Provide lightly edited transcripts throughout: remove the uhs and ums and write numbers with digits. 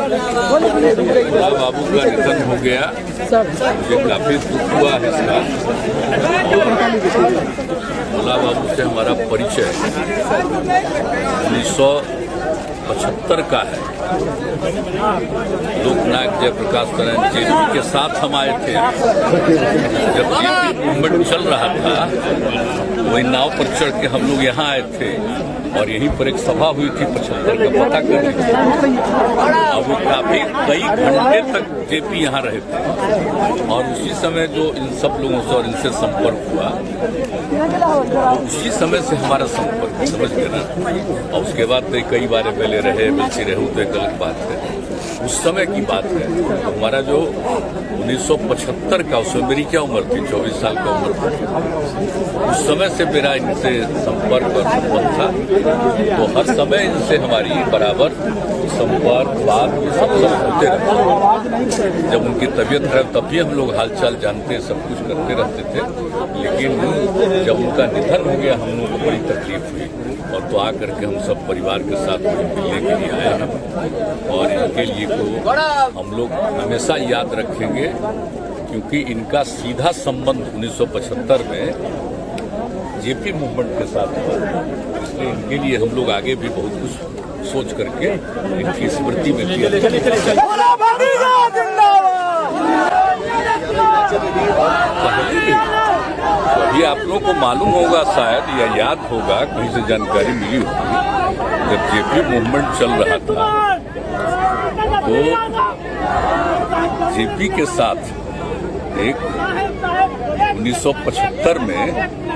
भोला बाबू का निधन हो गया, मुझे काफी दुख हुआ है इसका। भोला बाबू से हमारा परिचय 1975 का है। लोकनायक जयप्रकाश नारायण जेपी के साथ हम आए थे जब जेपी मूवमेंट चल रहा था। वही नाव पर चढ़ के हम लोग यहाँ आए थे और यहीं पर एक सभा हुई थी 75 का पता करने की। अब वो काफी कई घंटे तक जेपी यहाँ रहे थे और उसी समय जो इन सब लोगों से और इनसे संपर्क हुआ, उसी समय से हमारा संपर्क, समझ गए ना। और उसके बाद कई बार पहले रहे मिलती रहे तो एक अलग बात है, उस समय की बात है। हमारा जो 1975 का, उसमें मेरी क्या उम्र थी, 24 साल का उम्र थी। उस समय से मेरा इनसे संपर्क और संबंध था, तो हर समय इनसे हमारी बराबर संपर्क बात ये सब होते रहते। जब उनकी तबीयत खराब तब भी हम लोग हालचाल जानते, सब कुछ करते रहते थे। लेकिन जब उनका निधन हो गया हम लोगों को बड़ी तकलीफ हुई और तो आकर के हम सब परिवार के साथ मिलने के लिए आए हैं और इनके लिए को हम लोग हमेशा याद रखेंगे, क्योंकि इनका सीधा संबंध 1975 में जेपी मूवमेंट के साथ हुआ। इसलिए इनके लिए हम लोग आगे भी बहुत कुछ सोच करके इनकी स्मृति में भी अभी आप लोगों को मालूम होगा शायद या याद होगा, कहीं से जानकारी मिली होगी, जब जेपी मूवमेंट चल रहा था तो जेपी के साथ एक 1975 में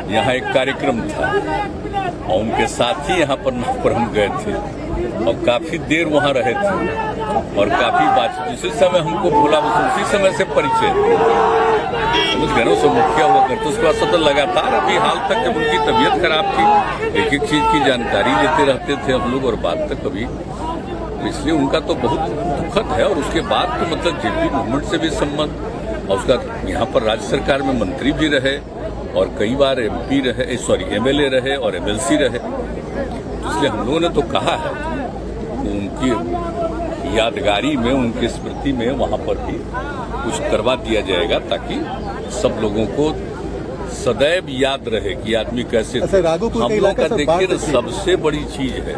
यहाँ एक कार्यक्रम था और उनके साथ ही यहाँ पर हम गए थे और काफी देर वहाँ रहे थे और काफी बातचीत। उसी समय हमको भोला बाबू उसी समय से परिचय, कुछ घरों से मुखिया हुआ करते। उसके बाद सतत लगातार अभी हाल तक जब उनकी तबीयत खराब थी एक एक चीज की जानकारी लेते रहते थे हम लोग और बात तक कभी, इसलिए उनका तो बहुत दुखद है। और उसके बाद तो मतलब जेपी मूवमेंट से भी संबंध, और उसका यहाँ पर राज्य सरकार में मंत्री भी रहे और कई बार एमएलए रहे और एमएलसी रहे। इसलिए हम लोगों ने तो कहा है उनकी यादगारी में, उनकी स्मृति में वहां पर भी कुछ करवा दिया जाएगा ताकि सब लोगों को सदैव याद रहे कि आदमी कैसे हम लोग का। देखिए ना, सबसे बड़ी चीज है,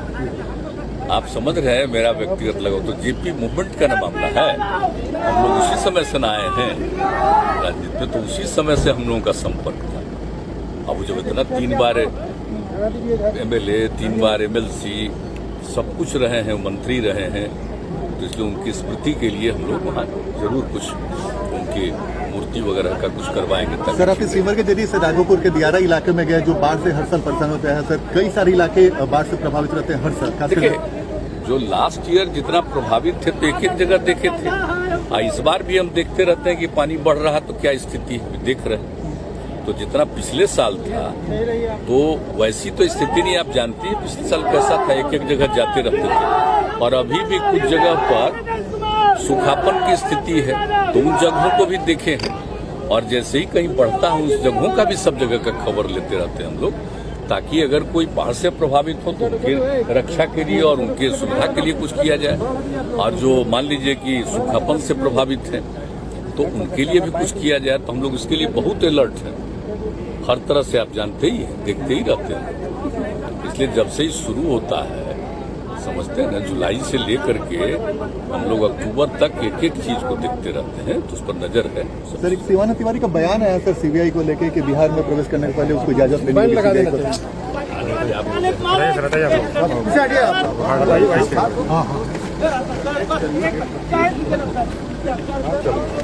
आप समझ रहे हैं, मेरा व्यक्तिगत लगाओ तो जेपी मूवमेंट का ना मामला है। हम लोग उसी समय से आए हैं राजनीति में, तो उसी समय से हम लोगों का संपर्क था। अब जब इतना 3 बार एमएलए, 3 बार एमएलसी, सब कुछ रहे हैं, मंत्री रहे हैं, तो इसलिए उनकी स्मृति के लिए हम लोग वहाँ जरूर कुछ उनकी मूर्ति वगैरह का कुछ करवाएंगे। सर, आपके सीवर के जरिए से राघोपुर के दियारा इलाके में गए जो बाढ़ से हर साल परेशान होते हैं सर, कई सारे इलाके बाढ़ से प्रभावित रहते हैं हर साल। देखिए, जो लास्ट ईयर जितना प्रभावित थे तो एक एक जगह देखे थे, इस बार भी हम देखते रहते हैं कि पानी बढ़ रहा तो क्या स्थिति देख रहे हैं। तो जितना पिछले साल था तो वैसी तो स्थिति नहीं, आप जानती है पिछले साल कैसा था, एक एक जगह जाते रहते थे। और अभी भी कुछ जगह पर सूखापन की स्थिति है, तो उन जगहों को भी देखे हैं और जैसे ही कहीं बढ़ता है उस जगहों का भी सब जगह का खबर लेते रहते हैं हम लोग, ताकि अगर कोई बाढ़ से प्रभावित हो तो उनकी रक्षा के लिए और उनके सुविधा के लिए कुछ किया जाए। और जो मान लीजिए कि सूखापन से प्रभावित है तो उनके लिए भी कुछ किया जाए। तो हम लोग इसके लिए बहुत अलर्ट हैं, हर तरह से आप जानते ही हैं, देखते ही रहते हैं। इसलिए जब से ही शुरू होता है, समझते हैं ना, जुलाई से लेकर के हम लोग अक्टूबर तक एक एक चीज को देखते रहते हैं, तो उस पर नजर है। सर, एक शिवानंद तिवारी का बयान आया सर सीबीआई को लेकर कि बिहार में प्रवेश करने के पहले उसको इजाजत लेनी होगी।